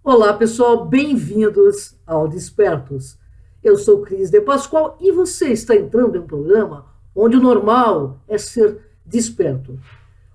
Olá, pessoal, bem-vindos ao Despertos. Eu sou Cris de Pascoal e você está entrando em um programa onde o normal é ser desperto.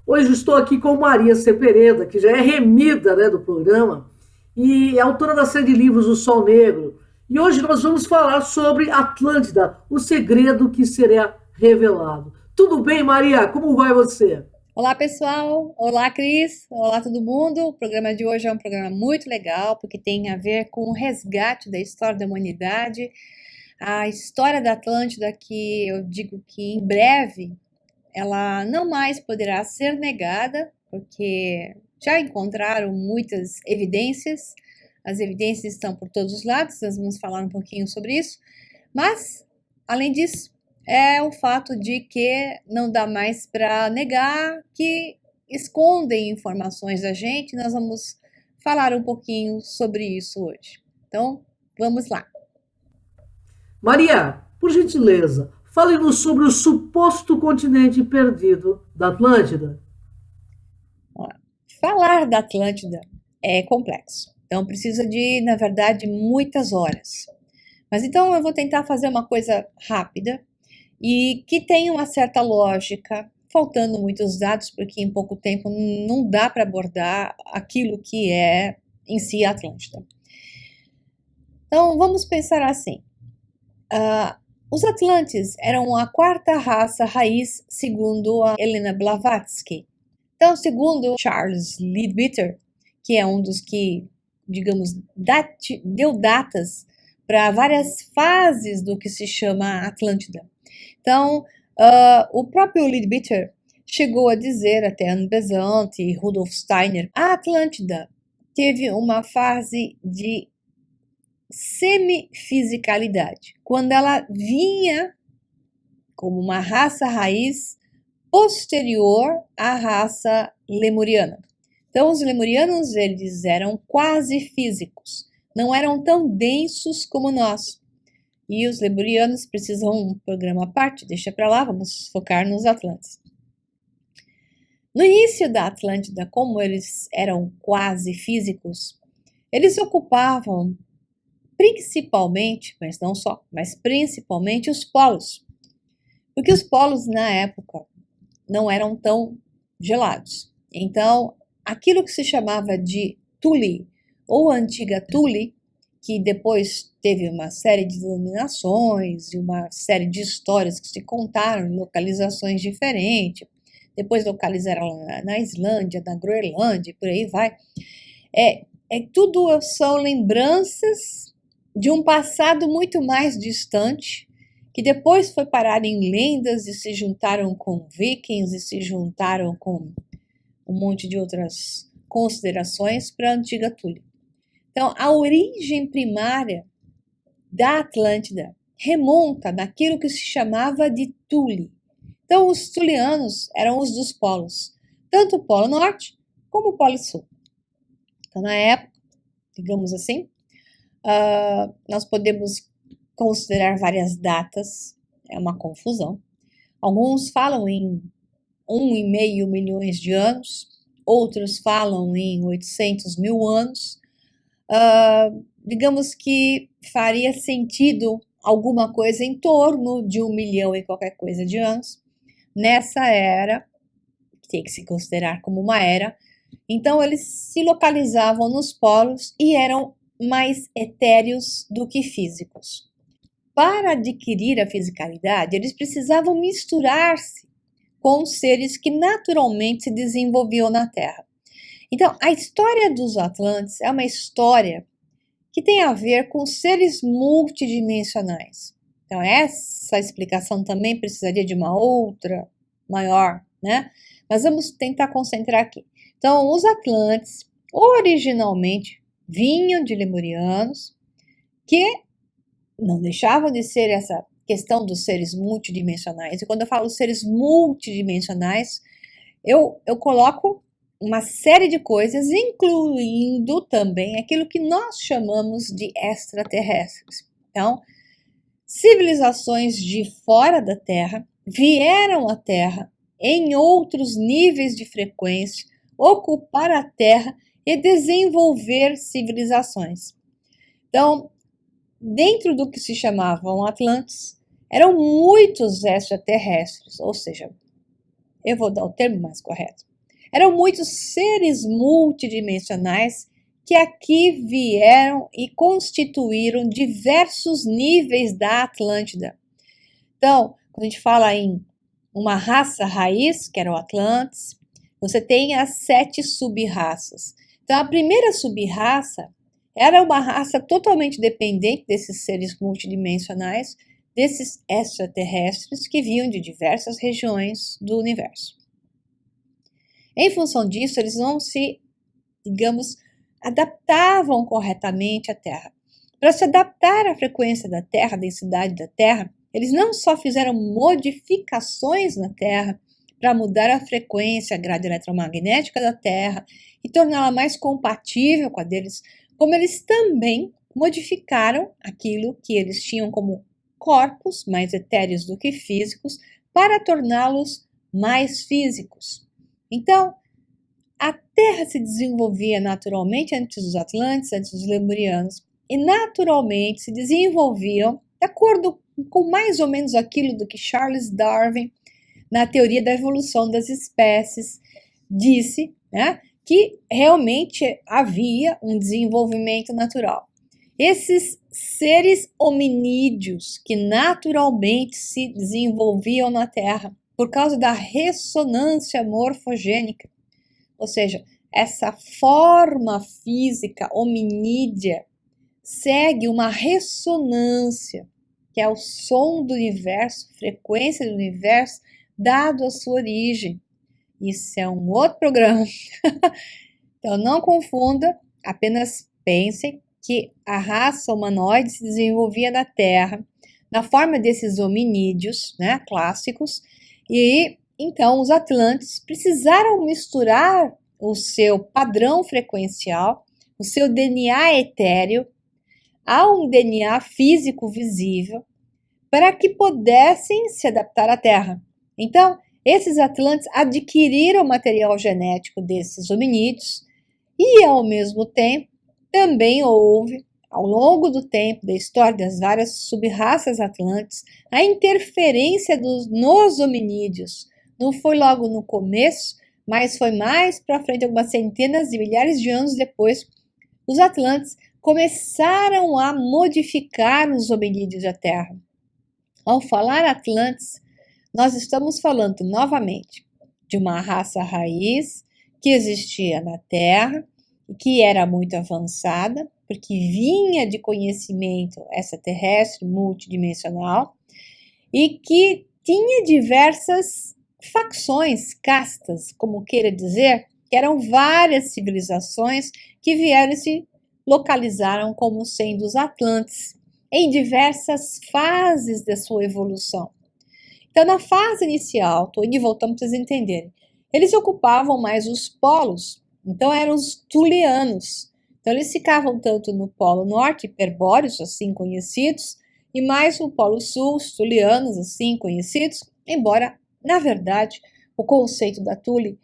Hoje estou aqui com Maria Cepereda, que já é remida, do programa e é autora da série de livros O Sol Negro. E hoje nós vamos falar sobre Atlântida, o segredo que será revelado. Tudo bem, Maria? Como vai você? Olá, pessoal! Olá, Cris! Olá, todo mundo! O programa de hoje é um programa muito legal porque tem a ver com o resgate da história da humanidade, a história da Atlântida, que eu digo que em breve ela não mais poderá ser negada, porque já encontraram muitas evidências, as evidências estão por todos os lados, nós vamos falar um pouquinho sobre isso, mas, além disso, é o fato de que não dá mais para negar que escondem informações da gente. Nós vamos falar um pouquinho sobre isso hoje. Então, vamos lá. Maria, por gentileza, fale-nos sobre o suposto continente perdido da Atlântida. Ó, falar da Atlântida é complexo. Então, precisa de, na verdade, muitas horas. Mas então eu vou tentar fazer uma coisa rápida e que tenha uma certa lógica, faltando muitos dados, porque em pouco tempo não dá para abordar aquilo que é em si a Atlântida. Então, vamos pensar assim. Os Atlantes eram a quarta raça raiz, segundo a Helena Blavatsky. Então, segundo Charles Leadbeater, que é um dos que, digamos, deu datas para várias fases do que se chama Atlântida. Então, o próprio Leadbeater chegou a dizer, até Anne Besant e Rudolf Steiner, a Atlântida teve uma fase de semifisicalidade, quando ela vinha como uma raça raiz posterior à raça lemuriana. Então, os lemurianos, eles eram quase físicos, não eram tão densos como nós. E os lemurianos precisam um programa à parte, deixa para lá, vamos focar nos Atlantes. No início da Atlântida, como eles eram quase físicos, eles ocupavam principalmente, mas não só, mas principalmente os polos. Porque os polos na época não eram tão gelados. Então, aquilo que se chamava de Thule, ou antiga Thule, que depois teve uma série de denominações e uma série de histórias que se contaram em localizações diferentes, depois localizaram na Islândia, na Groenlândia, e por aí vai. Tudo são lembranças de um passado muito mais distante, que depois foi parar em lendas e se juntaram com vikings e se juntaram com um monte de outras considerações para a antiga Thule. Então, a origem primária da Atlântida remonta naquilo que se chamava de Thule. Então, os thulianos eram os dos polos, tanto o Polo Norte como o Polo Sul. Então, na época, digamos assim, nós podemos considerar várias datas, é uma confusão. Alguns falam em 1,5 milhões de anos, outros falam em 800 mil anos. Digamos que faria sentido alguma coisa em torno de 1 milhão e qualquer coisa de anos. Nessa era, que tem que se considerar como uma era, então eles se localizavam nos polos e eram mais etéreos do que físicos. Para adquirir a fisicalidade, eles precisavam misturar-se com seres que naturalmente se desenvolviam na Terra. Então, a história dos Atlantes é uma história que tem a ver com seres multidimensionais. Então, essa explicação também precisaria de uma outra maior, né? Mas vamos tentar concentrar aqui. Então, os Atlantes originalmente vinham de lemurianos, que não deixavam de ser essa questão dos seres multidimensionais. E quando eu falo seres multidimensionais, eu coloco uma série de coisas, incluindo também aquilo que nós chamamos de extraterrestres. Então, civilizações de fora da Terra vieram à Terra em outros níveis de frequência, ocupar a Terra e desenvolver civilizações. Então, dentro do que se chamavam Atlantes, eram muitos extraterrestres, ou seja, eu vou dar o termo mais correto. Eram muitos seres multidimensionais que aqui vieram e constituíram diversos níveis da Atlântida. Então, quando a gente fala em uma raça raiz, que era o Atlantes, você tem as 7 sub-raças. Então, a primeira sub-raça era uma raça totalmente dependente desses seres multidimensionais, desses extraterrestres que vinham de diversas regiões do universo. Em função disso, eles não se, digamos, adaptavam corretamente à Terra. Para se adaptar à frequência da Terra, à densidade da Terra, eles não só fizeram modificações na Terra para mudar a frequência, a grade eletromagnética da Terra e torná-la mais compatível com a deles, como eles também modificaram aquilo que eles tinham como corpos mais etéreos do que físicos para torná-los mais físicos. Então, a Terra se desenvolvia naturalmente antes dos Atlantes, antes dos Lemurianos, e naturalmente se desenvolviam de acordo com mais ou menos aquilo do que Charles Darwin, na teoria da evolução das espécies, disse, né, que realmente havia um desenvolvimento natural. Esses seres hominídeos que naturalmente se desenvolviam na Terra por causa da ressonância morfogênica, ou seja, essa forma física hominídea segue uma ressonância, que é o som do universo, frequência do universo, dado a sua origem. Isso é um outro programa. Então, não confunda, apenas pensem que a raça humanoide se desenvolvia na Terra, na forma desses hominídeos, né, clássicos, e então os Atlantes precisaram misturar o seu padrão frequencial, o seu DNA etéreo, a um DNA físico visível, para que pudessem se adaptar à Terra. Então, esses Atlantes adquiriram o material genético desses hominídeos e, ao mesmo tempo, também houve, ao longo do tempo da história das várias sub-raças atlantes, a interferência nos hominídeos. Não foi logo no começo, mas foi mais para frente, algumas centenas de milhares de anos depois, os Atlantes começaram a modificar os hominídeos da Terra. Ao falar Atlantes, nós estamos falando novamente de uma raça raiz que existia na Terra e que era muito avançada, porque vinha de conhecimento extraterrestre multidimensional e que tinha diversas facções, castas, como queira dizer, que eram várias civilizações que vieram e se localizaram como sendo os Atlantes em diversas fases da sua evolução. Então, na fase inicial, estou indo e voltando para vocês entenderem, eles ocupavam mais os polos, então eram os tulianos. Então, eles ficavam tanto no Polo Norte, hiperbóreos, assim conhecidos, e mais no Polo Sul, os tulianos, assim conhecidos, embora, na verdade, o conceito da Tule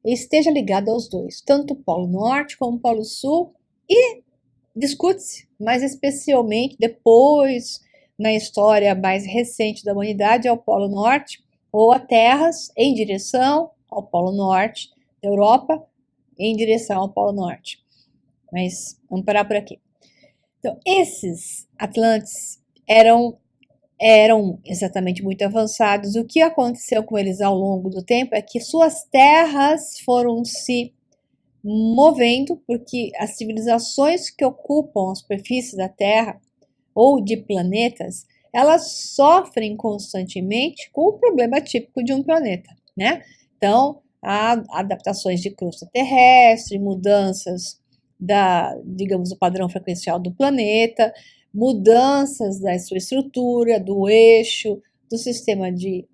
esteja ligado aos dois, tanto o Polo Norte como o Polo Sul, e discute-se, mais especialmente depois, na história mais recente da humanidade, ao Polo Norte, ou a terras em direção ao Polo Norte da Europa, em direção ao Polo Norte. Mas vamos parar por aqui. Então, esses Atlantes eram exatamente muito avançados. O que aconteceu com eles ao longo do tempo é que suas terras foram se movendo, porque as civilizações que ocupam a superfície da Terra ou de planetas, elas sofrem constantemente com o problema típico de um planeta, né? Então, há adaptações de crosta terrestre, mudanças digamos, do padrão frequencial do planeta, mudanças da sua estrutura, do eixo, do sistema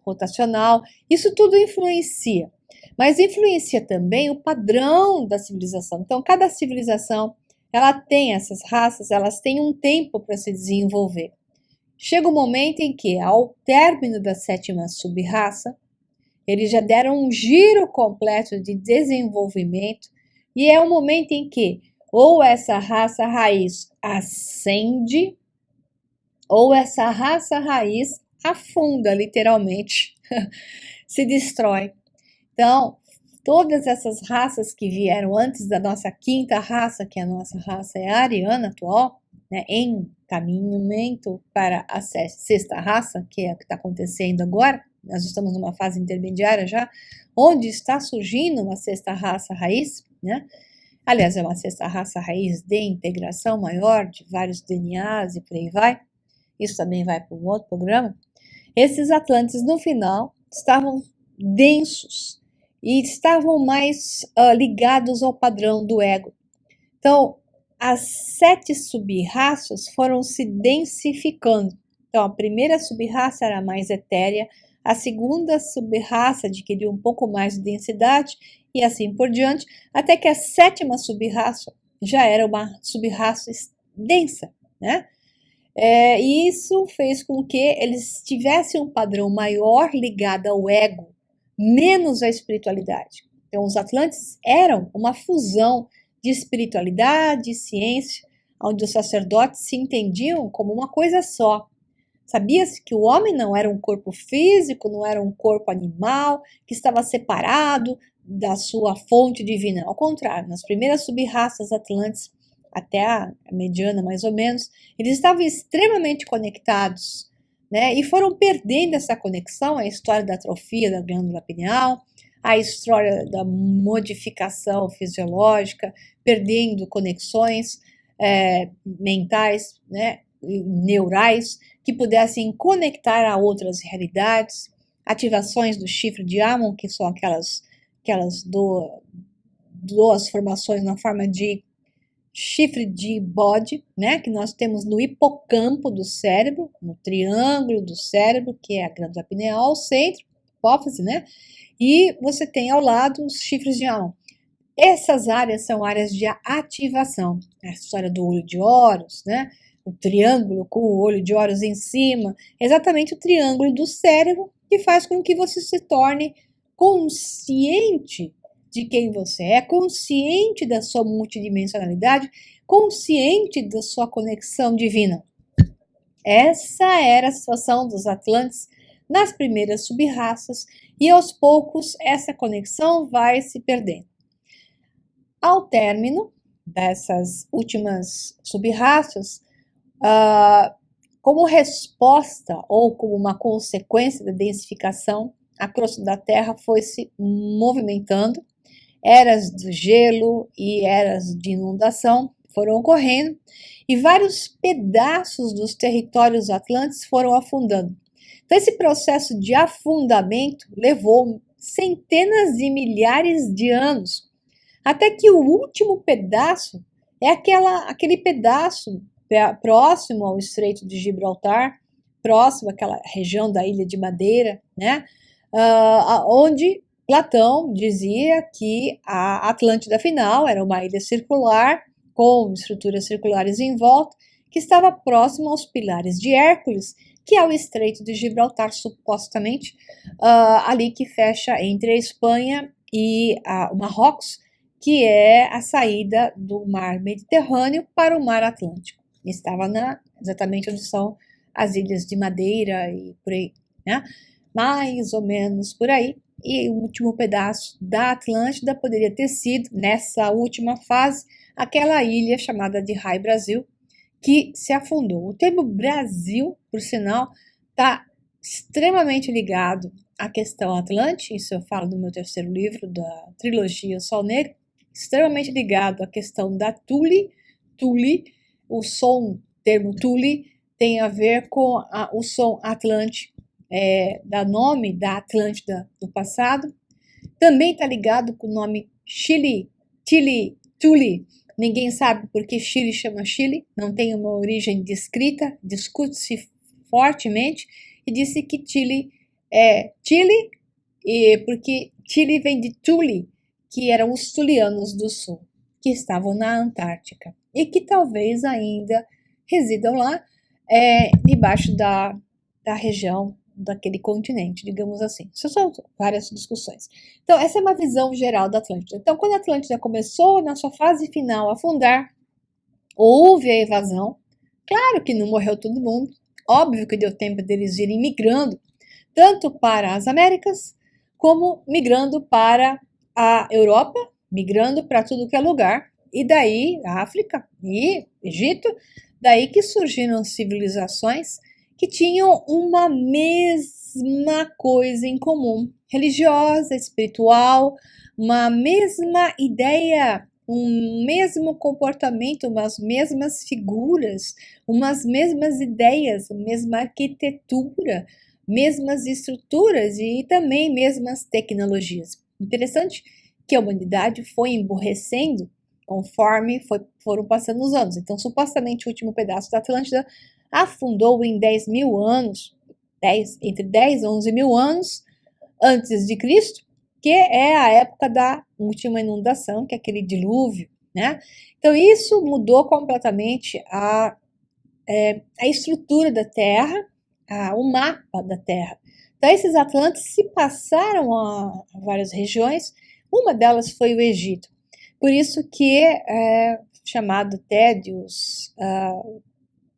rotacional, isso tudo influencia. Mas influencia também o padrão da civilização. Então, cada civilização, ela tem essas raças, elas têm um tempo para se desenvolver. Chega um momento em que, ao término da 7ª sub-raça, eles já deram um giro completo de desenvolvimento, E é o momento em que ou essa raça raiz ascende, ou essa raça raiz afunda, literalmente, se destrói. Então, todas essas raças que vieram antes da nossa quinta raça, que a nossa raça é a ariana atual, né, em caminhamento para a sexta raça, que é o que está acontecendo agora, nós estamos numa fase intermediária já, onde está surgindo uma sexta raça raiz, né? Aliás, é uma sexta raça raiz de integração maior de vários DNAs e por aí vai. Isso também vai para um outro programa. Esses Atlantes, no final, estavam densos e estavam mais ligados ao padrão do ego. Então, as 7 sub-raças foram se densificando. Então, a primeira sub-raça era mais etérea, a segunda sub-raça adquiriu um pouco mais de densidade e assim por diante, até que a 7ª sub-raça já era uma sub-raça densa, né? E isso fez com que eles tivessem um padrão maior ligado ao ego, menos à espiritualidade. Então, os Atlantes eram uma fusão de espiritualidade e ciência, onde os sacerdotes se entendiam como uma coisa só. Sabia-se que o homem não era um corpo físico, não era um corpo animal, que estava separado da sua fonte divina. Ao contrário, nas primeiras sub-raças atlantes, até a mediana mais ou menos, eles estavam extremamente conectados, né? E foram perdendo essa conexão, a história da atrofia da glândula pineal, a história da modificação fisiológica, perdendo conexões mentais, né, neurais, que pudessem conectar a outras realidades, ativações do chifre de Ammon, que são aquelas duas formações na forma de chifre de bode, né, que nós temos no hipocampo do cérebro, no triângulo do cérebro, que é a glândula pineal, o centro, hipófise, né, e você tem ao lado os chifres de Ammon. Essas áreas são áreas de ativação. A história do olho de Horus, né, o triângulo com o olho de Horus em cima, exatamente o triângulo do cérebro que faz com que você se torne consciente de quem você é, consciente da sua multidimensionalidade, consciente da sua conexão divina. Essa era a situação dos Atlantes nas primeiras sub-raças e aos poucos essa conexão vai se perdendo. Ao término dessas últimas sub-raças, como resposta ou como uma consequência da densificação, a crosta da Terra foi se movimentando, eras do gelo e eras de inundação foram ocorrendo e vários pedaços dos territórios atlantes foram afundando. Então, esse processo de afundamento levou centenas de milhares de anos, até que o último pedaço é aquele pedaço próximo ao Estreito de Gibraltar, próximo àquela região da Ilha de Madeira, né? Onde Platão dizia que a Atlântida final era uma ilha circular, com estruturas circulares em volta, que estava próxima aos pilares de Hércules, que é o Estreito de Gibraltar, supostamente, ali que fecha entre a Espanha e o Marrocos, que é a saída do mar Mediterrâneo para o mar Atlântico. Estava exatamente onde são as ilhas de Madeira e por aí, né? Mais ou menos por aí. E o último pedaço da Atlântida poderia ter sido, nessa última fase, aquela ilha chamada de Rai Brasil, que se afundou. O termo Brasil, por sinal, está extremamente ligado à questão Atlante, isso eu falo no meu terceiro livro da trilogia Sol Negro, extremamente ligado à questão da Tule, o termo Tule tem a ver com o som Atlante, da nome da Atlântida do passado. Também está ligado com o nome Chile, Tule. Ninguém sabe por que Chile chama Chile, não tem uma origem descrita, discute-se fortemente, e disse que Chile é Chile, porque Chile vem de Tule, que eram os tulianos do sul, que estavam na Antártica, e que talvez ainda residam lá, debaixo da região daquele continente, digamos assim. Isso são várias discussões. Então, essa é uma visão geral da Atlântida. Então, quando a Atlântida começou na sua fase final a afundar, houve a evasão. Claro que não morreu todo mundo. Óbvio que deu tempo deles irem migrando, tanto para as Américas, como migrando para a Europa, migrando para tudo que é lugar, e daí África e Egito, daí que surgiram civilizações que tinham uma mesma coisa em comum, religiosa, espiritual, uma mesma ideia, um mesmo comportamento, umas mesmas figuras, umas mesmas ideias, mesma arquitetura, mesmas estruturas e também mesmas tecnologias. Interessante que a humanidade foi emburrecendo conforme foram passando os anos. Então, supostamente, o último pedaço da Atlântida afundou em 10 mil anos, entre 10 e 11 mil anos antes de Cristo, que é a época da última inundação, que é aquele dilúvio, né? Então, isso mudou completamente a estrutura da Terra, o mapa da Terra. Então, esses Atlantes se passaram a várias regiões, uma delas foi o Egito. Por isso que é chamado Tédios,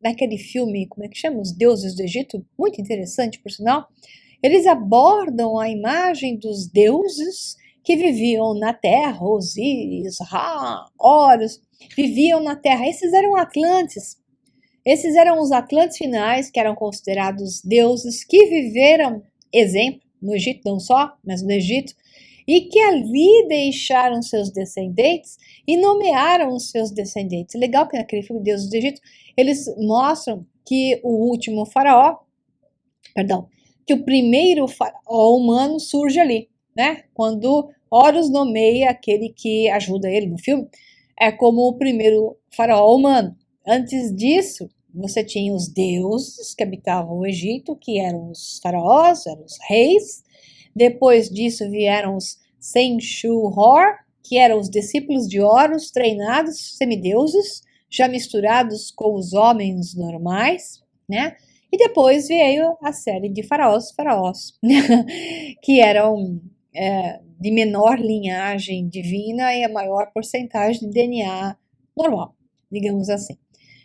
naquele filme, como é que chama? Os Deuses do Egito, muito interessante, por sinal. Eles abordam a imagem dos deuses que viviam na Terra, Osíris, Ra, Horus, viviam na Terra. Esses eram Atlantes. Esses eram os Atlantes finais, que eram considerados deuses, que viveram, exemplo, no Egito, não só, mas no Egito, e que ali deixaram seus descendentes e nomearam os seus descendentes. Legal que naquele filme Deuses do Egito, eles mostram que o último faraó, que o primeiro faraó humano surge ali, né? Quando Horus nomeia aquele que ajuda ele no filme, é como o primeiro faraó humano. Antes disso, você tinha os deuses que habitavam o Egito, que eram os faraós, eram os reis. Depois disso vieram os Senchu-Hor, que eram os discípulos de Horus, treinados, semideuses, já misturados com os homens normais, né? E depois veio a série de faraós, que eram de menor linhagem divina e a maior porcentagem de DNA normal, digamos assim.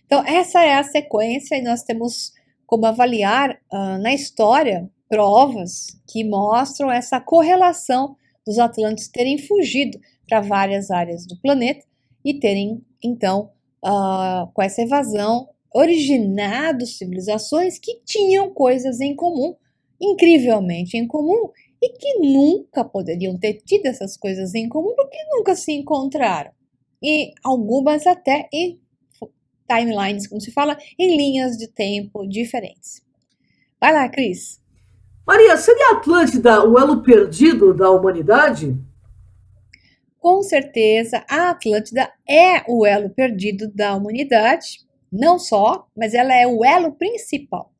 Então, essa é a sequência e nós temos como avaliar na história provas que mostram essa correlação dos Atlantes terem fugido para várias áreas do planeta e terem, então, com essa evasão, originado civilizações que tinham coisas em comum, incrivelmente em comum, e que nunca poderiam ter tido essas coisas em comum porque nunca se encontraram. E algumas até em timelines, como se fala, em linhas de tempo diferentes. Vai lá, Cris. Maria, seria a Atlântida o elo perdido da humanidade? Com certeza, a Atlântida é o elo perdido da humanidade, não só, mas ela é o elo principal.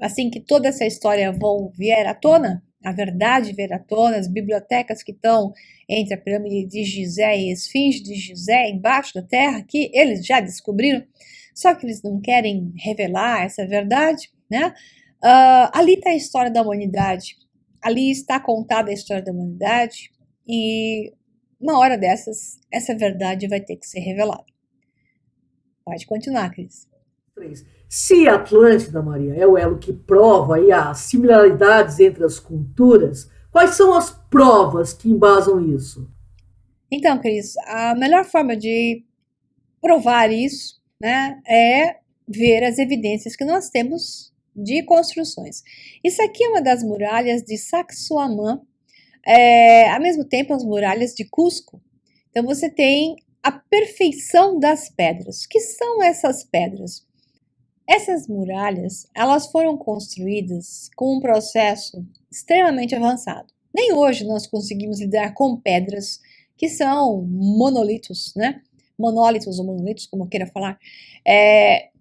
Assim que toda essa história vier à tona, a verdade vier à tona, as bibliotecas que estão entre a pirâmide de Gizé e a esfinge de Gizé, embaixo da terra, que eles já descobriram, só que eles não querem revelar essa verdade, né? Ali está a história da humanidade, ali está contada a história da humanidade e uma hora dessas, essa verdade vai ter que ser revelada. Pode continuar, Cris. Se a Atlântida, Maria, é o elo que prova aí as similaridades entre as culturas, quais são as provas que embasam isso? Então, Cris, a melhor forma de provar isso, né, é ver as evidências que nós temos de construções. Isso aqui é uma das muralhas de Sacsayhuamán, ao mesmo tempo as muralhas de Cusco. Então você tem a perfeição das pedras. O que são essas pedras? Essas muralhas, elas foram construídas com um processo extremamente avançado. Nem hoje nós conseguimos lidar com pedras que são monolitos, né? Monólitos ou monolitos, como queira falar,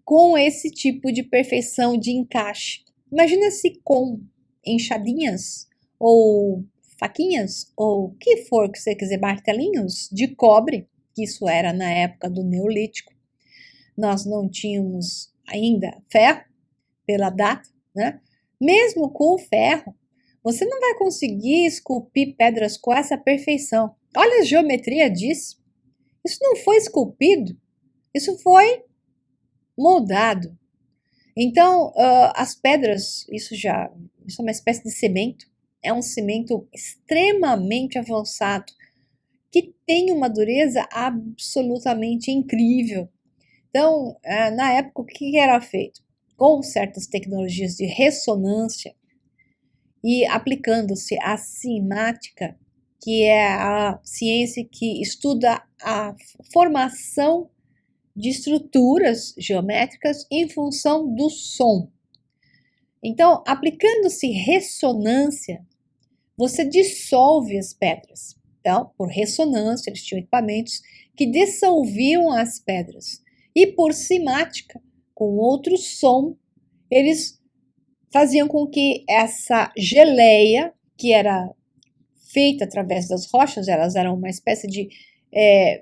com esse tipo de perfeição de encaixe. Imagina se com enxadinhas ou faquinhas, ou o que for que você quiser, martelinhos de cobre, que isso era na época do Neolítico. Nós não tínhamos ainda ferro, pela data, né? Mesmo com o ferro, você não vai conseguir esculpir pedras com essa perfeição. Olha a geometria disso. Isso não foi esculpido, isso foi moldado. Então, as pedras, isso é uma espécie de cimento, é um cimento extremamente avançado, que tem uma dureza absolutamente incrível. Então, na época, o que era feito? Com certas tecnologias de ressonância e aplicando-se a cimática, que é a ciência que estuda a formação de estruturas geométricas em função do som. Então, aplicando-se ressonância, você dissolve as pedras. Então, por ressonância, eles tinham equipamentos que dissolviam as pedras. E por cimática, com outro som, eles faziam com que essa geleia, que era feita através das rochas, elas eram uma espécie de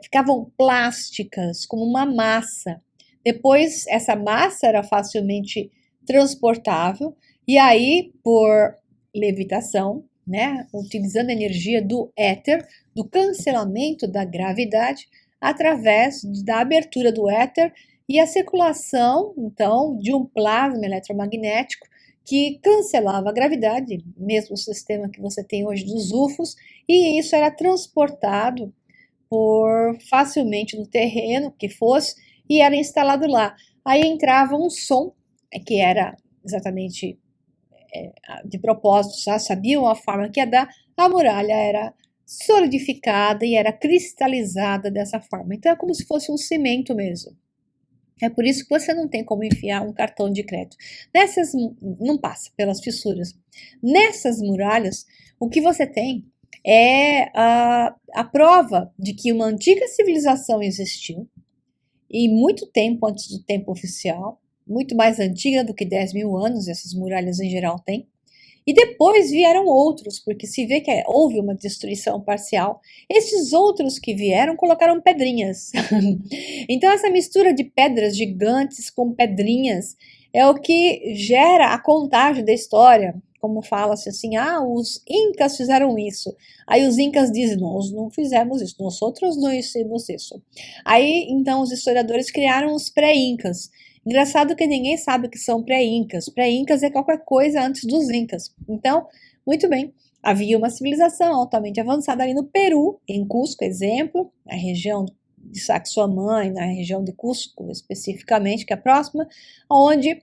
ficavam plásticas, como uma massa. Depois, essa massa era facilmente transportável, e aí, por levitação, né, utilizando a energia do éter, do cancelamento da gravidade, através da abertura do éter e a circulação, então, de um plasma eletromagnético que cancelava a gravidade, mesmo o sistema que você tem hoje dos UFOs, e isso era transportado facilmente no terreno que fosse e era instalado lá. Aí entrava um som que era exatamente de propósito, já sabiam a forma que ia dar, a muralha era solidificada e era cristalizada dessa forma. Então é como se fosse um cimento mesmo. É por isso que você não tem como enfiar um cartão de crédito. Não passa pelas fissuras. Nessas muralhas, o que você tem é a prova de que uma antiga civilização existiu, e muito tempo antes do tempo oficial, muito mais antiga do que 10 mil anos, essas muralhas em geral têm, e depois vieram outros, porque se vê que houve uma destruição parcial. Esses outros que vieram colocaram pedrinhas. Então essa mistura de pedras gigantes com pedrinhas é o que gera a contagem da história. Como fala-se assim, os incas fizeram isso. Aí os incas dizem, nós não fizemos isso, nós outros não hicimos isso. Aí então os historiadores criaram os pré-incas. Engraçado que ninguém sabe o que são pré-incas. Pré-incas é qualquer coisa antes dos incas. Então, muito bem, havia uma civilização altamente avançada ali no Peru, em Cusco, exemplo, na região de Sacsayhuamán, na região de Cusco especificamente, que é próxima, onde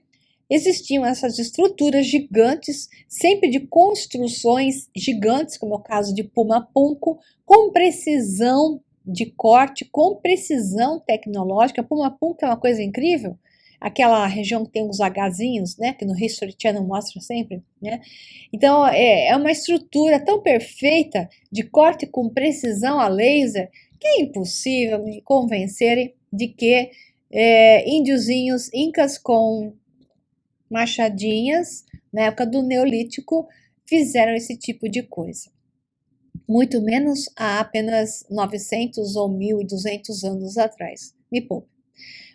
existiam essas estruturas gigantes, sempre de construções gigantes, como é o caso de Pumapunco, com precisão de corte, com precisão tecnológica. Pumapunco é uma coisa incrível. Aquela região que tem uns Hzinhos, né, que no History Channel mostra sempre, né? Então, é uma estrutura tão perfeita de corte com precisão a laser que é impossível me convencerem de que índiozinhos, incas com machadinhas, na época do Neolítico, fizeram esse tipo de coisa. Muito menos há apenas 900 ou 1.200 anos atrás. Me poupe.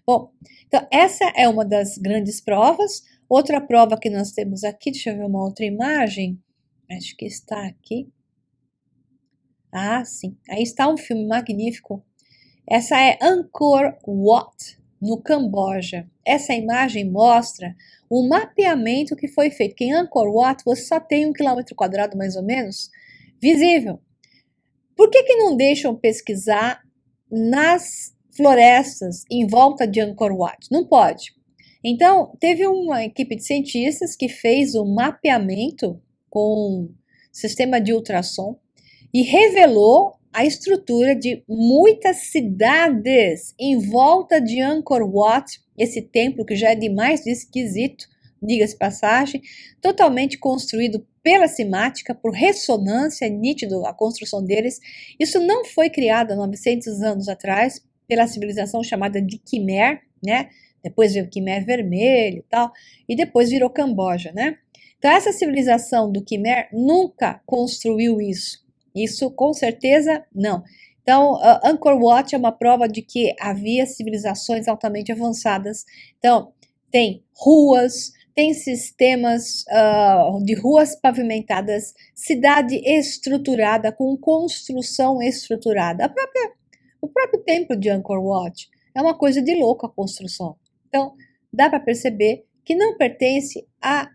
Bom, então essa é uma das grandes provas. Outra prova que nós temos aqui, deixa eu ver uma outra imagem, acho que está aqui. Sim, aí está um filme magnífico. Essa é Angkor Wat, no Camboja. Essa imagem mostra o mapeamento que foi feito. Que em Angkor Wat você só tem 1 km² mais ou menos visível. Por que não deixam pesquisar nas florestas em volta de Angkor Wat? Não pode. Então, teve uma equipe de cientistas que fez um mapeamento com sistema de ultrassom e revelou a estrutura de muitas cidades em volta de Angkor Wat, esse templo que já é demais de esquisito, diga-se passagem, totalmente construído pela cimática, por ressonância, nítido a construção deles. Isso não foi criado há 900 anos atrás pela civilização chamada de Khmer, né? Depois veio o Khmer vermelho e tal, e depois virou Camboja, né? Então essa civilização do Khmer nunca construiu isso. Isso com certeza não. Então, Angkor Wat é uma prova de que havia civilizações altamente avançadas. Então, tem ruas, tem sistemas de ruas pavimentadas, cidade estruturada, com construção estruturada. O próprio templo de Angkor Wat é uma coisa de louco a construção. Então, dá para perceber que não pertence à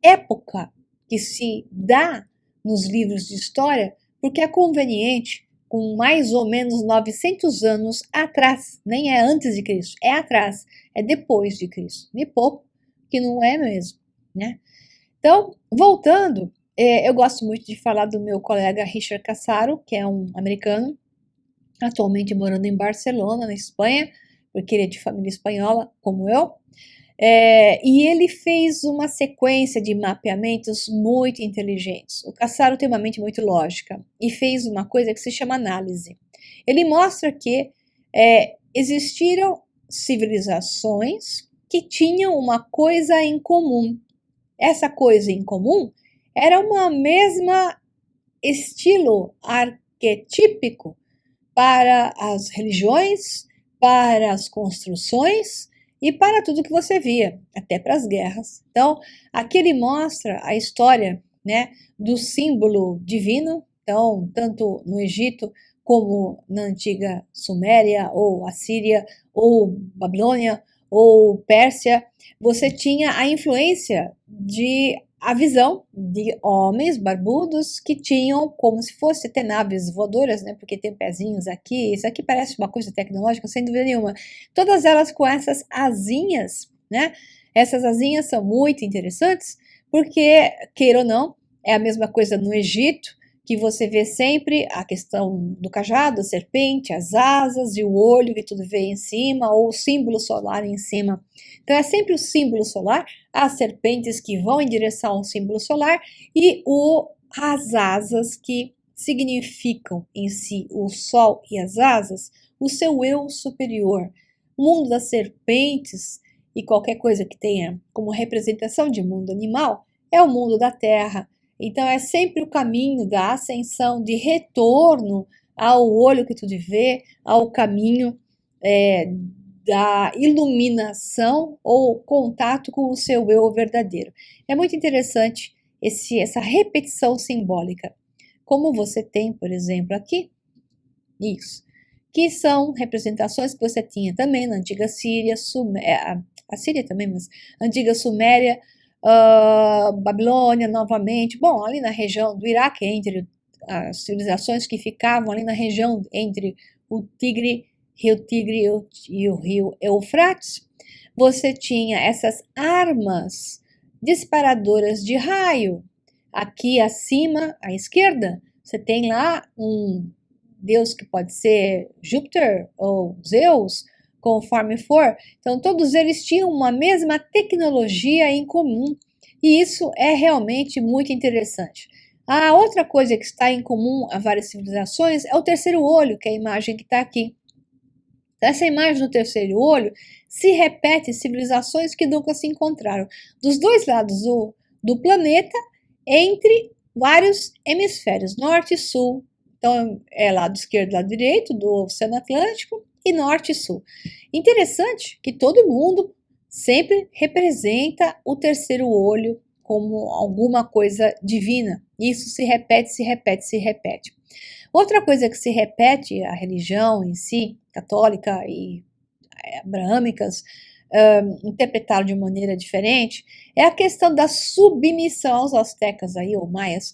época que se dá nos livros de história, porque é conveniente, com mais ou menos 900 anos atrás, nem é antes de Cristo, é atrás, é depois de Cristo. Me pouco, que não é mesmo, né? Então, voltando, eu gosto muito de falar do meu colega Richard Cassaro, que é um americano, atualmente morando em Barcelona, na Espanha, porque ele é de família espanhola, como eu. E ele fez uma sequência de mapeamentos muito inteligentes. O Cassaro tem uma mente muito lógica e fez uma coisa que se chama análise. Ele mostra que existiram civilizações que tinham uma coisa em comum. Essa coisa em comum era uma mesma estilo arquetípico para as religiões, para as construções e para tudo que você via, até para as guerras. Então, aqui ele mostra a história, né, do símbolo divino. Então, tanto no Egito como na antiga Suméria, ou Assíria, ou Babilônia, ou Pérsia, você tinha a influência a visão de homens barbudos que tinham como se fosse ter naves voadoras, né? Porque tem pezinhos aqui, isso aqui parece uma coisa tecnológica, sem dúvida nenhuma. Todas elas com essas asinhas, né? Essas asinhas são muito interessantes, porque, queira ou não, é a mesma coisa no Egito, que você vê sempre a questão do cajado, a serpente, as asas e o olho que tudo vê em cima, ou o símbolo solar em cima. Então é sempre o símbolo solar, as serpentes que vão em direção ao símbolo solar e as asas que significam em si o sol e as asas, o seu eu superior. O mundo das serpentes e qualquer coisa que tenha como representação de mundo animal é o mundo da terra. Então é sempre o caminho da ascensão, de retorno ao olho que tudo vê, ao caminho da iluminação ou contato com o seu eu verdadeiro. É muito interessante essa repetição simbólica. Como você tem, por exemplo, aqui, isso, que são representações que você tinha também na antiga Síria, a Síria também, mas antiga Suméria, Babilônia novamente, bom, ali na região do Iraque, entre as civilizações que ficavam ali na região entre o Rio Tigre e o Rio Eufrates, você tinha essas armas disparadoras de raio. Aqui acima, à esquerda, você tem lá um deus que pode ser Júpiter ou Zeus, conforme for. Então, todos eles tinham uma mesma tecnologia em comum, e isso é realmente muito interessante. A outra coisa que está em comum a várias civilizações é o terceiro olho, que é a imagem que está aqui. Essa imagem do terceiro olho se repete em civilizações que nunca se encontraram, dos dois lados do planeta, entre vários hemisférios, norte e sul. Então, é lado esquerdo e lado direito do Oceano Atlântico, e norte e sul. Interessante que todo mundo sempre representa o terceiro olho como alguma coisa divina. Isso se repete, se repete, se repete. Outra coisa que se repete, a religião em si, católica e abraâmicas, interpretaram de maneira diferente, é a questão da submissão aos astecas aí, ou maias,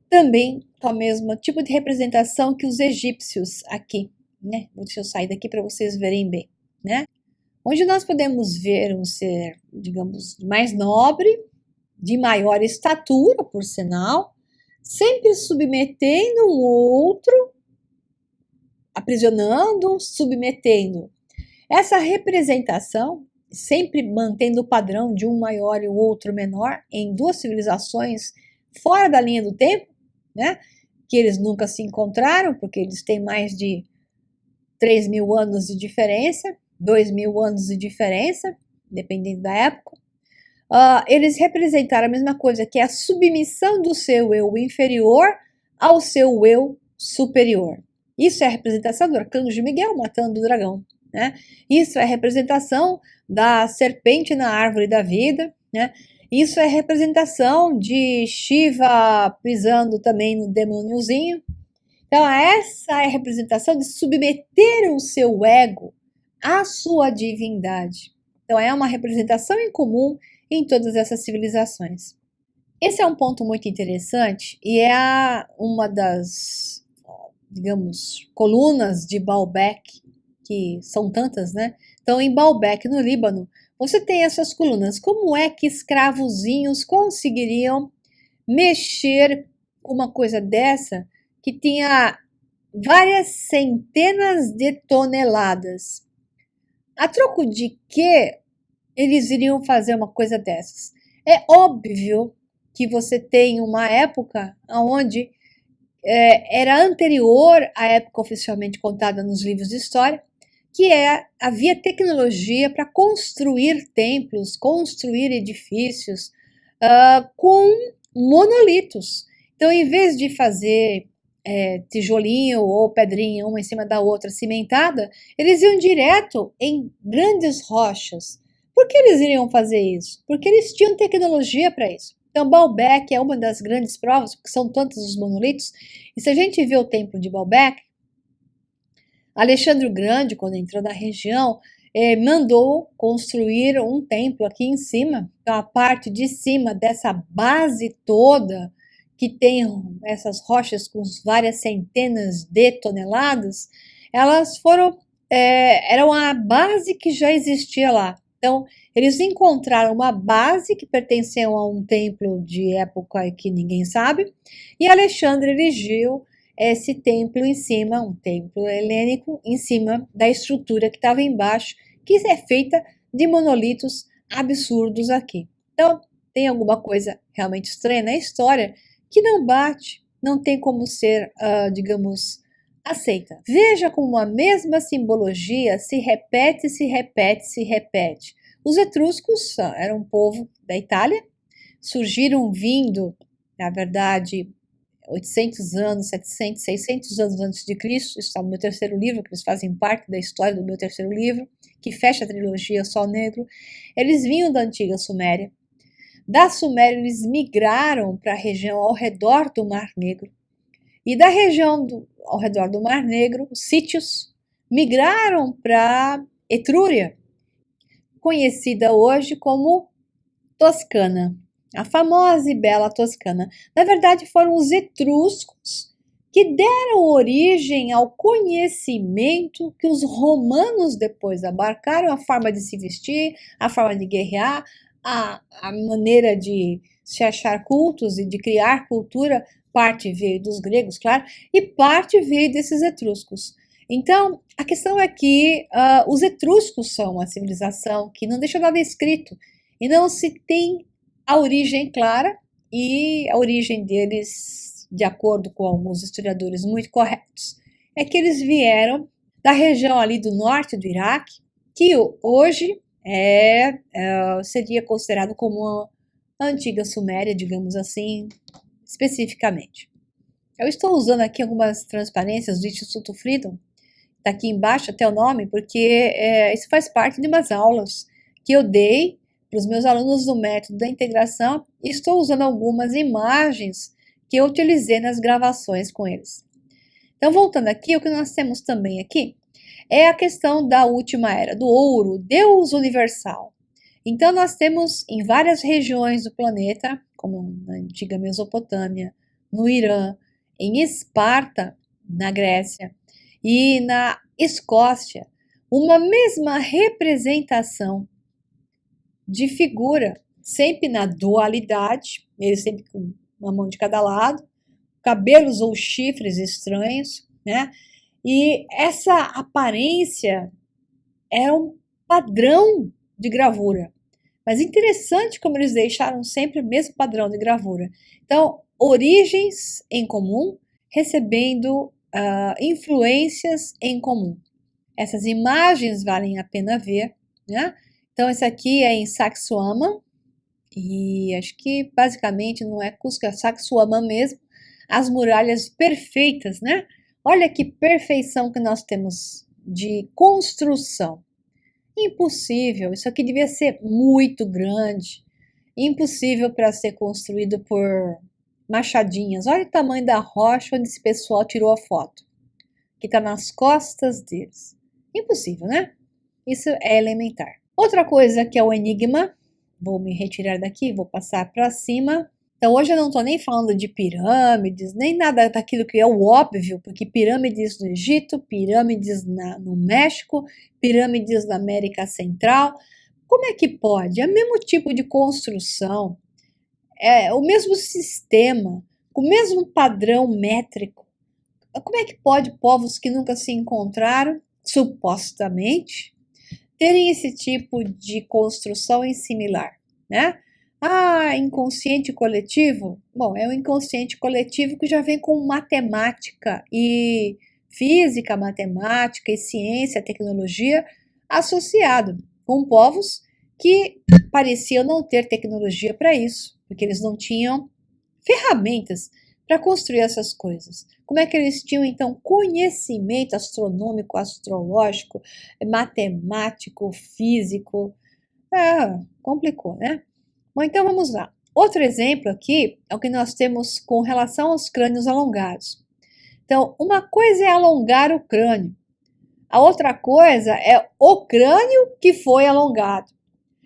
também com o mesmo tipo de representação que os egípcios aqui, né? Deixa eu sair daqui para vocês verem bem, né? Onde nós podemos ver um ser, digamos, mais nobre, de maior estatura, por sinal, sempre submetendo o outro, aprisionando, submetendo. Essa representação, sempre mantendo o padrão de um maior e o outro menor, em duas civilizações fora da linha do tempo, né? Que eles nunca se encontraram, porque eles têm mais de 3.000 anos de diferença, 2.000 anos de diferença, dependendo da época. Eles representaram a mesma coisa, que é a submissão do seu eu inferior ao seu eu superior. Isso é a representação do arcanjo Miguel matando o dragão, né? Isso é a representação da serpente na árvore da vida, né? Isso é representação de Shiva pisando também no demôniozinho. Então, essa é a representação de submeter o seu ego à sua divindade. Então, é uma representação em comum em todas essas civilizações. Esse é um ponto muito interessante e é uma das, digamos, colunas de Baalbek, que são tantas, né? Então, em Baalbek, no Líbano, você tem essas colunas. Como é que escravozinhos conseguiriam mexer com uma coisa dessa que tinha várias centenas de toneladas? A troco de que eles iriam fazer uma coisa dessas? É óbvio que você tem uma época onde era anterior à época oficialmente contada nos livros de história, que havia tecnologia para construir templos, construir edifícios com monolitos. Então, em vez de fazer tijolinho ou pedrinha uma em cima da outra cimentada, eles iam direto em grandes rochas. Por que eles iriam fazer isso? Porque eles tinham tecnologia para isso. Então, Baalbek é uma das grandes provas, porque são tantos os monolitos. E se a gente vê o templo de Baalbek, Alexandre o Grande, quando entrou na região, mandou construir um templo aqui em cima. Então, a parte de cima dessa base toda, que tem essas rochas com várias centenas de toneladas, elas eram a base que já existia lá. Então, eles encontraram uma base que pertencia a um templo de época que ninguém sabe, e Alexandre erigiu esse templo em cima, um templo helênico, em cima da estrutura que estava embaixo, que é feita de monolitos absurdos aqui. Então, tem alguma coisa realmente estranha na história que não bate, não tem como ser, digamos, aceita. Veja como a mesma simbologia se repete, se repete, se repete. Os etruscos eram um povo da Itália, surgiram vindo, na verdade, 800 anos, 700, 600 anos antes de Cristo. Isso está no meu terceiro livro, que eles fazem parte da história do meu terceiro livro, que fecha a trilogia Sol Negro. Eles vinham da antiga Suméria. Da Suméria, eles migraram para a região ao redor do Mar Negro. E da região ao redor do Mar Negro, os sítios migraram para Etrúria, conhecida hoje como Toscana, a famosa e bela Toscana. Na verdade, foram os etruscos que deram origem ao conhecimento que os romanos depois abarcaram, a forma de se vestir, a forma de guerrear, a maneira de se achar cultos e de criar cultura. Parte veio dos gregos, claro, e parte veio desses etruscos. Então, a questão é que os etruscos são uma civilização que não deixa nada escrito e não se tem a origem clara, e a origem deles, de acordo com alguns historiadores muito corretos, é que eles vieram da região ali do norte do Iraque, que hoje seria considerado como a antiga Suméria, digamos assim, especificamente. Eu estou usando aqui algumas transparências do Instituto Freedom, está aqui embaixo até o nome, porque isso faz parte de umas aulas que eu dei para os meus alunos do método da integração, e estou usando algumas imagens que eu utilizei nas gravações com eles. Então, voltando aqui, o que nós temos também aqui é a questão da última era, do ouro, Deus universal. Então, nós temos em várias regiões do planeta, como na antiga Mesopotâmia, no Irã, em Esparta, na Grécia, e na Escócia, uma mesma representação de figura, sempre na dualidade, eles sempre com uma mão de cada lado, cabelos ou chifres estranhos, né? E essa aparência é um padrão de gravura. Mas interessante como eles deixaram sempre o mesmo padrão de gravura. Então, origens em comum, recebendo influências em comum. Essas imagens valem a pena ver, né? Então, esse aqui é em Sacsayhuaman, e acho que basicamente não é Cusco, é Sacsayhuaman mesmo. As muralhas perfeitas, né? Olha que perfeição que nós temos de construção. Impossível, isso aqui devia ser muito grande. impossível para ser construído por machadinhas. Olha o tamanho da rocha onde esse pessoal tirou a foto, que está nas costas deles. Impossível, né? Isso é elementar. Outra coisa que é o enigma, vou me retirar daqui, vou passar para cima. Então hoje eu não estou nem falando de pirâmides, nem nada daquilo que é o óbvio, porque pirâmides no Egito, pirâmides no México, pirâmides na América Central. Como é que pode? É o mesmo tipo de construção, é o mesmo sistema, o mesmo padrão métrico. Como é que pode povos que nunca se encontraram, supostamente, terem esse tipo de construção similar, né? Ah, inconsciente coletivo? Bom, é o inconsciente coletivo que já vem com matemática e física, matemática e ciência, tecnologia associado, com povos que pareciam não ter tecnologia para isso, porque eles não tinham ferramentas para construir essas coisas. Como é que eles tinham, então, conhecimento astronômico, astrológico, matemático, físico? Complicou, né? Bom, então vamos lá. Outro exemplo aqui é o que nós temos com relação aos crânios alongados. Então, uma coisa é alongar o crânio, a outra coisa é o crânio que foi alongado.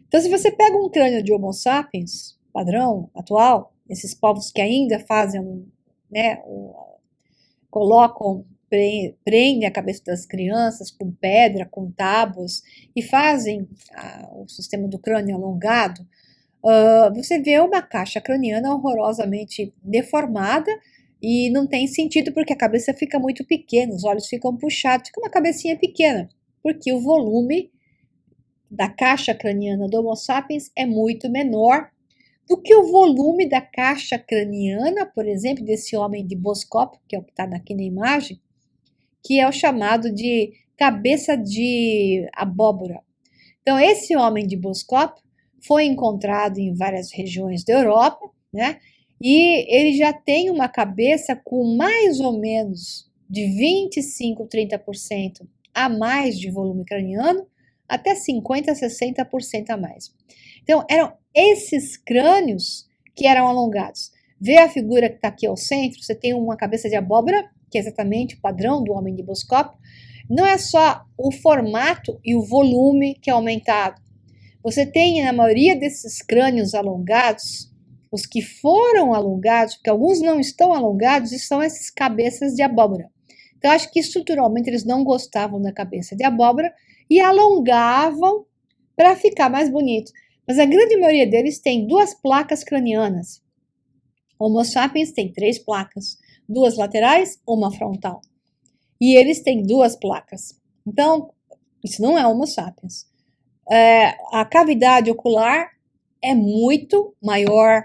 Então, se você pega um crânio de Homo sapiens, padrão atual, esses povos que ainda fazem, né, colocam, prendem a cabeça das crianças com pedra, com tábuas e fazem o sistema do crânio alongado, você vê uma caixa craniana horrorosamente deformada e não tem sentido porque a cabeça fica muito pequena, os olhos ficam puxados, fica uma cabecinha pequena, porque o volume da caixa craniana do Homo sapiens é muito menor do que o volume da caixa craniana, por exemplo, desse homem de Boskop, que é o que está aqui na imagem, que é o chamado de cabeça de abóbora. Então, esse homem de Boskop foi encontrado em várias regiões da Europa, né? E ele já tem uma cabeça com mais ou menos de 25%, 30% a mais de volume craniano, até 50%, 60% a mais. Então, eram esses crânios que eram alongados. Vê a figura que está aqui ao centro, você tem uma cabeça de abóbora, que é exatamente o padrão do homem de Boskop. Não é só o formato e o volume que é aumentado. Você tem, na maioria desses crânios alongados, os que foram alongados, porque alguns não estão alongados, e são essas cabeças de abóbora. Então, acho que estruturalmente eles não gostavam da cabeça de abóbora e alongavam para ficar mais bonito. Mas a grande maioria deles tem 2 placas cranianas. Homo sapiens tem 3 placas, 2 laterais, uma frontal. E eles têm 2 placas. Então, isso não é Homo sapiens. A cavidade ocular é muito maior.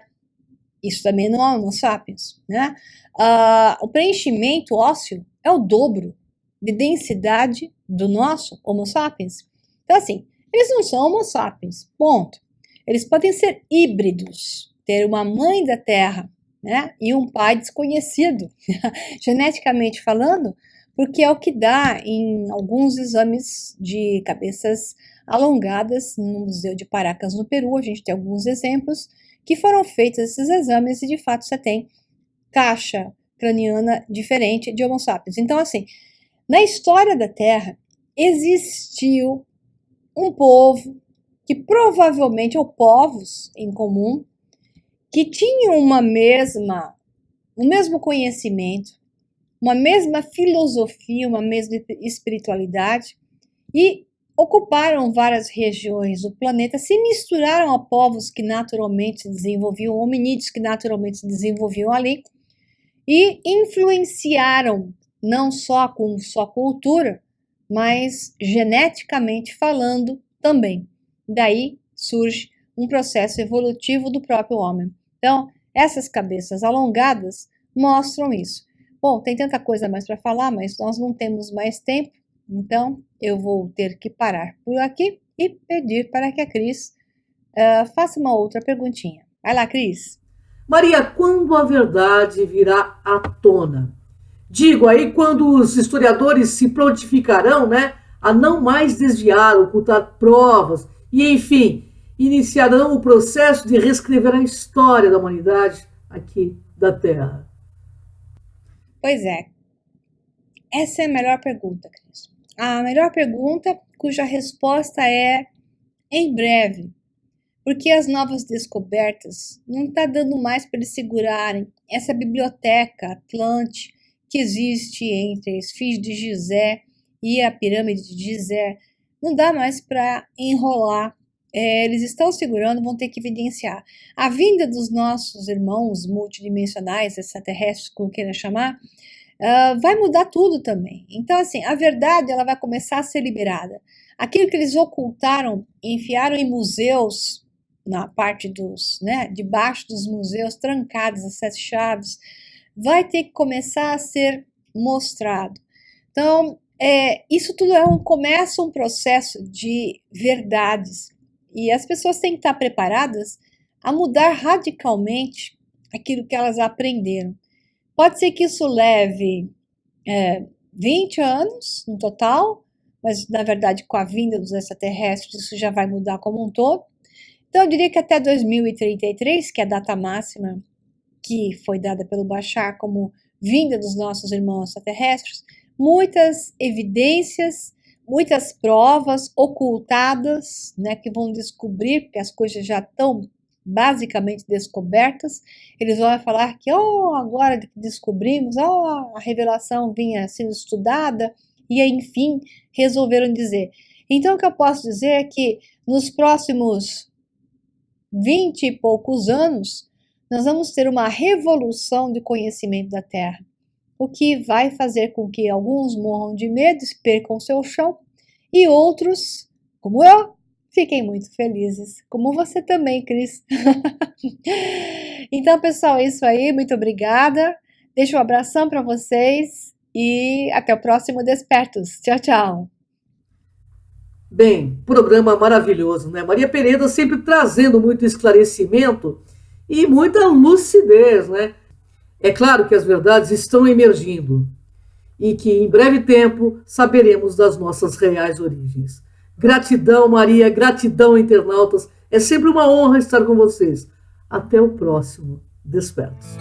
Isso também não é Homo sapiens, né? O preenchimento ósseo é o dobro de densidade do nosso Homo sapiens. Então, assim, eles não são Homo sapiens, ponto. Eles podem ser híbridos, ter uma mãe da Terra, né, e um pai desconhecido, geneticamente falando, porque é o que dá em alguns exames de cabeças alongadas no Museu de Paracas, no Peru. A gente tem alguns exemplos que foram feitos esses exames e, de fato, você tem caixa craniana diferente de Homo sapiens. Então, assim, na história da Terra, existiu um povo que provavelmente, ou povos em comum, que tinham o mesmo conhecimento, uma mesma filosofia, uma mesma espiritualidade, e ocuparam várias regiões do planeta, se misturaram a povos que naturalmente se desenvolviam, hominídeos que naturalmente se desenvolviam ali, e influenciaram não só com sua cultura, mas geneticamente falando também. Daí surge um processo evolutivo do próprio homem. Então, essas cabeças alongadas mostram isso. Bom, tem tanta coisa mais para falar, mas nós não temos mais tempo, então eu vou ter que parar por aqui e pedir para que a Cris faça uma outra perguntinha. Vai lá, Cris. Maria, quando a verdade virá à tona? Digo, aí quando os historiadores se prontificarão, né, a não mais desviar, ocultar provas, e enfim, iniciarão o processo de reescrever a história da humanidade aqui da Terra? Pois é. Essa é a melhor pergunta, Cris. A melhor pergunta cuja resposta é em breve. Porque as novas descobertas não está dando mais para eles segurarem essa biblioteca Atlante que existe entre a Esfinge de Gizé e a pirâmide de Gizé. Não dá mais para enrolar. Eles estão segurando, vão ter que evidenciar. A vinda dos nossos irmãos multidimensionais, extraterrestres, como queira chamar, vai mudar tudo também. Então, assim, a verdade ela vai começar a ser liberada. Aquilo que eles ocultaram, enfiaram em museus, na parte dos, debaixo dos museus, trancados as 7 chaves, vai ter que começar a ser mostrado. Então, isso tudo começa um processo de verdades. E as pessoas têm que estar preparadas a mudar radicalmente aquilo que elas aprenderam. Pode ser que isso leve 20 anos no total, mas na verdade com a vinda dos extraterrestres isso já vai mudar como um todo. Então eu diria que até 2033, que é a data máxima que foi dada pelo Bashar como vinda dos nossos irmãos extraterrestres, muitas evidências, muitas provas ocultadas, que vão descobrir, porque as coisas já estão basicamente descobertas, eles vão falar que agora que descobrimos, a revelação vinha sendo estudada, e enfim, resolveram dizer. Então o que eu posso dizer é que nos próximos 20 e poucos anos, nós vamos ter uma revolução de conhecimento da Terra, o que vai fazer com que alguns morram de medo, percam seu chão, e outros, como eu, fiquem muito felizes, como você também, Cris. Então, pessoal, é isso aí, muito obrigada, deixo um abração para vocês e até o próximo Despertos. Tchau, tchau. Bem, programa maravilhoso, né? Maria Pereira sempre trazendo muito esclarecimento e muita lucidez, né? É claro que as verdades estão emergindo e que em breve tempo saberemos das nossas reais origens. Gratidão, Maria, gratidão, internautas. É sempre uma honra estar com vocês. Até o próximo Despertos.